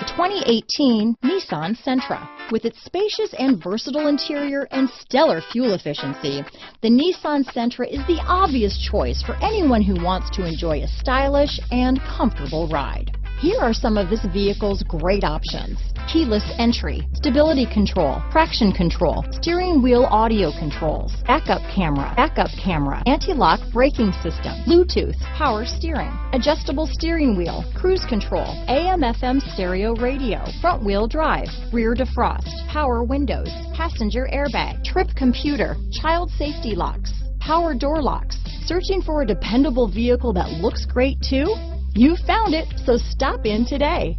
The 2018 Nissan Sentra. With its spacious and versatile interior and stellar fuel efficiency, the Nissan Sentra is the obvious choice for anyone who wants to enjoy a stylish and comfortable ride. Here are some of this vehicle's great options: keyless entry, stability control, traction control, steering wheel audio controls, backup camera, anti-lock braking system, Bluetooth, power steering, adjustable steering wheel, cruise control, AM/FM stereo radio, front wheel drive, rear defrost, power windows, passenger airbag, trip computer, child safety locks, power door locks. Searching for a dependable vehicle that looks great too? You found it, so stop in today.